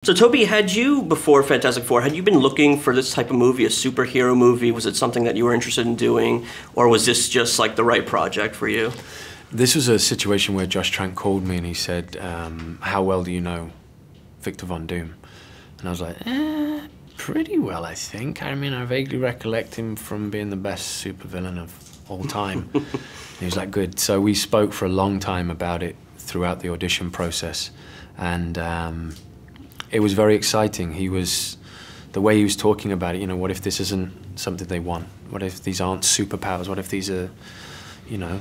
So Toby, had you, before Fantastic Four, had you been looking for this type of movie, a superhero movie? Was it something that you were interested in doing, or was this just like the right project for you? This was a situation where Josh Trank called me and he said, how well do you know Victor Von Doom? And I was like, pretty well, I think. I mean, I vaguely recollect him from being the best supervillain of all time. And he was like, good. So we spoke for a long time about it throughout the audition process. And it was very exciting. The way he was talking about it, you know, what if this isn't something they want? What if these aren't superpowers? What if these are, you know,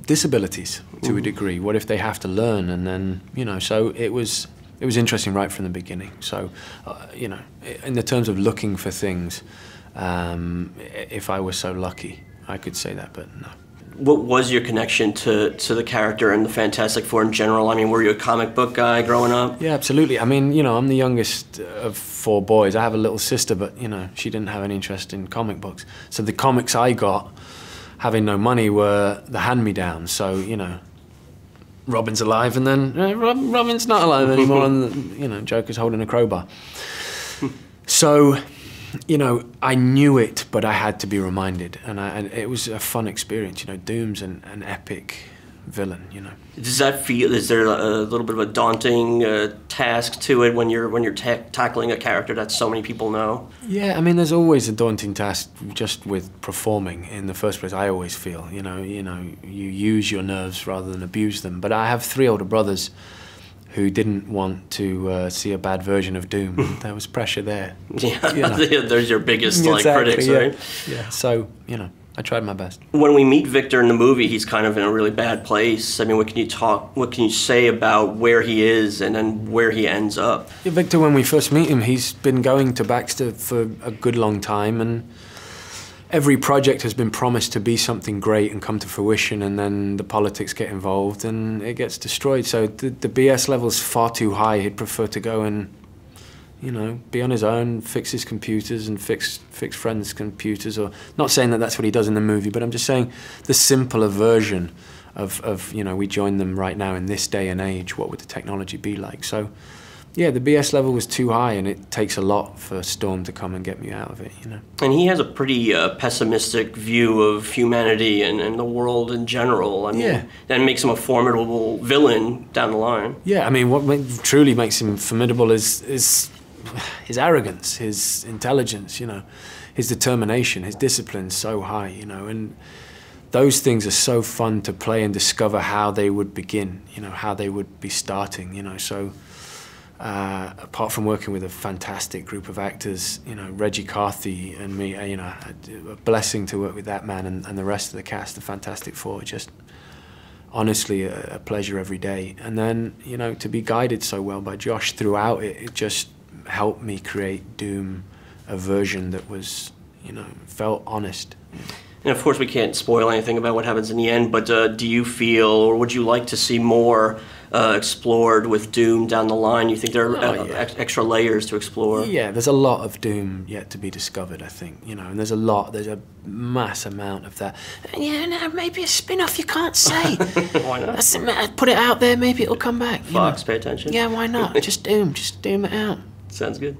disabilities to a degree? What if they have to learn? And then, you know, so it was interesting right from the beginning. So, you know, in the terms of looking for things, if I was so lucky, I could say that, but no. What was your connection to the character and the Fantastic Four in general? I mean, were you a comic book guy growing up? Yeah, absolutely. I mean, you know, I'm the youngest of 4 boys. I have a little sister, but, you know, she didn't have any interest in comic books. So the comics I got, having no money, were the hand-me-downs. So, you know, Robin's alive, and then Robin's not alive anymore, and, you know, Joker's holding a crowbar. So, you know, I knew it, but I had to be reminded, and it was a fun experience. You know, Doom's an epic villain. You know. Does that feel? Is there a little bit of a daunting task to it when you're tackling a character that so many people know? Yeah, I mean, there's always a daunting task just with performing. In the first place, I always feel, you know, you use your nerves rather than abuse them. But I have 3 older brothers who didn't want to see a bad version of Doom. There was pressure there. Yeah, you know. There's your biggest critics, right? Yeah. So, you know, I tried my best. When we meet Victor in the movie, he's kind of in a really bad place. I mean, what can you say about where he is and then where he ends up? Yeah, Victor, when we first meet him, he's been going to Baxter for a good long time, and every project has been promised to be something great and come to fruition, and then the politics get involved and it gets destroyed. So the BS level's far too high. He'd prefer to go and, you know, be on his own, fix his computers and fix friends' computers. Or not saying that that's what he does in the movie, but I'm just saying the simpler version of you know, we join them right now in this day and age. What would the technology be like? So, yeah, the BS level was too high, and it takes a lot for Storm to come and get me out of it, you know. And he has a pretty pessimistic view of humanity and the world in general. I mean, yeah. That makes him a formidable villain down the line. Yeah, I mean, what truly makes him formidable is his arrogance, his intelligence, you know, his determination, his discipline's so high, you know, and those things are so fun to play and discover how they would begin, you know, how they would be starting, you know. So apart from working with a fantastic group of actors, you know, Reggie Carthy and me, you know, a blessing to work with that man and the rest of the cast, the Fantastic Four, just honestly a pleasure every day. And then, you know, to be guided so well by Josh throughout it, it just helped me create Doom, a version that was, you know, felt honest. And of course we can't spoil anything about what happens in the end, but do you feel, or would you like to see more explored with Doom down the line? You think there are extra layers to explore? Yeah, there's a lot of Doom yet to be discovered, I think, you know, and there's a mass amount of that. Yeah, no, maybe a spin-off, you can't say. Why not? Put it out there, maybe it'll come back. Fox, pay attention. Yeah, why not? Just Doom it out. Sounds good.